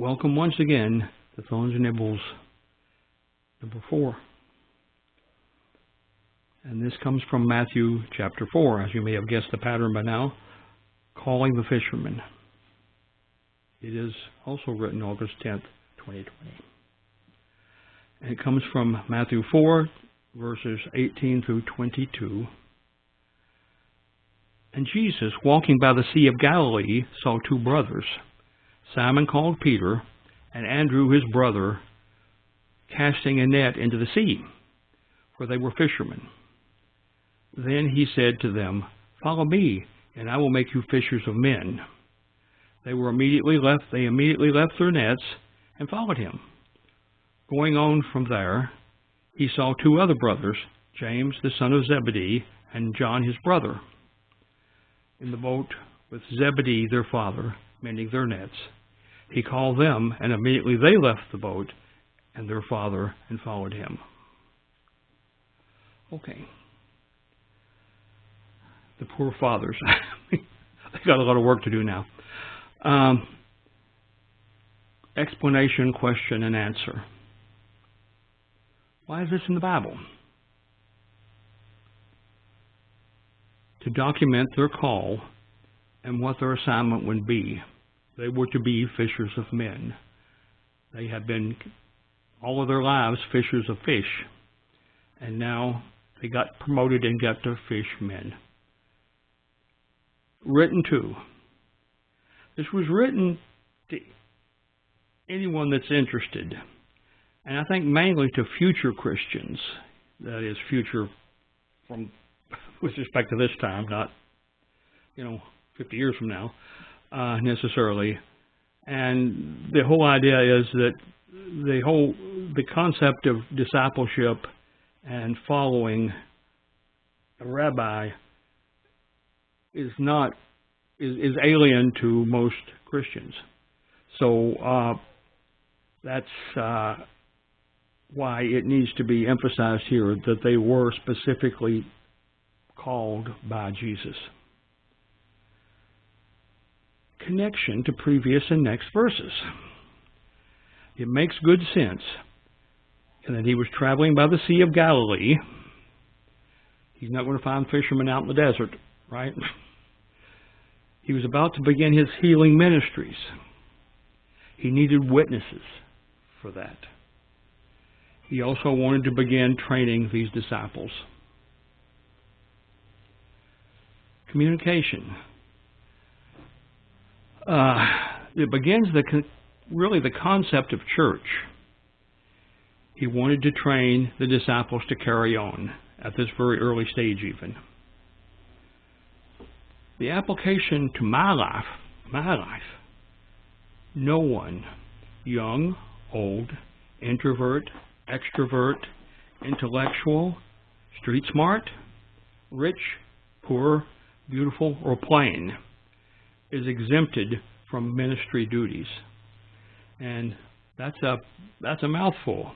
welcome once again to Thone and Nibbles number 4. And this comes from Matthew chapter 4, as you may have guessed the pattern by now, calling the fishermen. It is also written August 10th, 2020. And it comes from Matthew 4, verses 18 through 22. And Jesus, walking by the Sea of Galilee, saw two brothers, Simon called Peter, and Andrew his brother, casting a net into the sea, for they were fishermen. Then he said to them, "Follow me, and I will make you fishers of men." They immediately left their nets and followed him. Going on from there, he saw two other brothers, James the son of Zebedee, and John his brother, in the boat with Zebedee their father, mending their nets. He called them, and immediately they left the boat and their father and followed him. Okay. The poor fathers. They got a lot of work to do now. Explanation, question, and answer. Why is this in the Bible? To document their call and what their assignment would be. They were to be fishers of men. They had been all of their lives fishers of fish, and now they got promoted and got to fish men. Written to. This was written to anyone that's interested, and I think mainly to future Christians. That is, future from with respect to this time, not 50 years from now necessarily. And the whole idea is that the concept of discipleship and following a rabbi is alien to most Christians. So that's why it needs to be emphasized here that they were specifically called by Jesus. Connection to previous and next verses. It makes good sense that he was traveling by the Sea of Galilee. He's not going to find fishermen out in the desert, right? He was about to begin his healing ministries. He needed witnesses for that. He also wanted to begin training these disciples. Communication. It begins really the concept of church. He wanted to train the disciples to carry on at this very early stage even. The application to my life, no one, young, old, introvert, extrovert, intellectual, street smart, rich, poor, beautiful, or plain, is exempted from ministry duties. And that's a mouthful.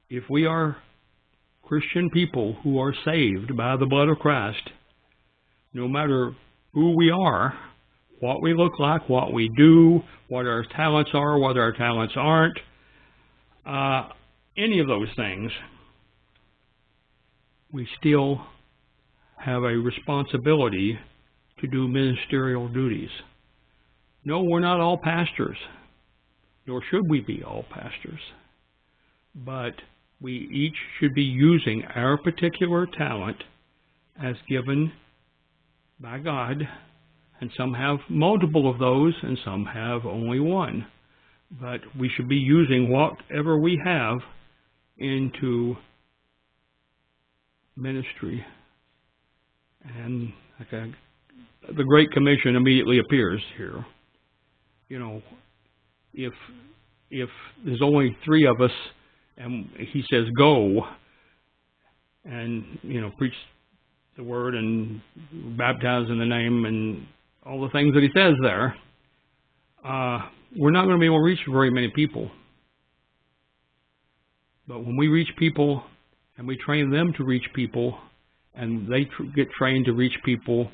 If we are Christian people who are saved by the blood of Christ, no matter who we are, what we look like, what we do, what our talents are, what our talents aren't, any of those things, we still have a responsibility to do ministerial duties. No, we're not all pastors, nor should we be all pastors, but we each should be using our particular talent as given by God, and some have multiple of those and some have only one. But we should be using whatever we have into ministry. And the Great Commission immediately appears here. If there's only 3 of us and he says go and preach the word and baptize in the name and all the things that he says there, we're not going to be able to reach very many people. But when we reach people and we train them to reach people and they get trained to reach people,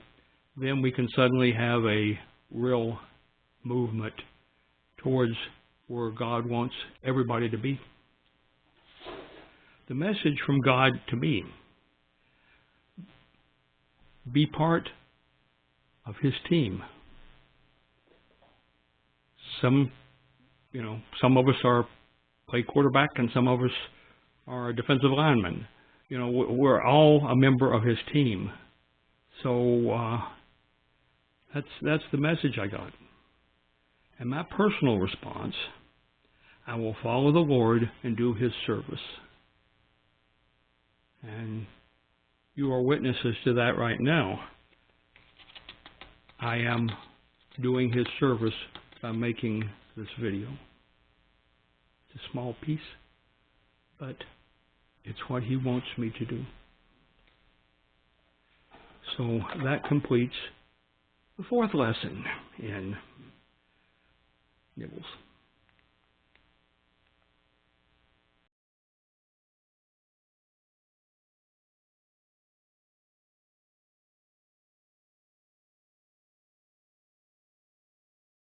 then we can suddenly have a real movement towards where God wants everybody to be. The message from God to me: be part of His team. Some of us play quarterback, and some of us are defensive linemen. We're all a member of His team. So that's the message I got. And my personal response: I will follow the Lord and do His service. And you are witnesses to that right now. I am doing His service by making this video. It's a small piece, but it's what He wants me to do. So that completes the fourth lesson in Nibbles.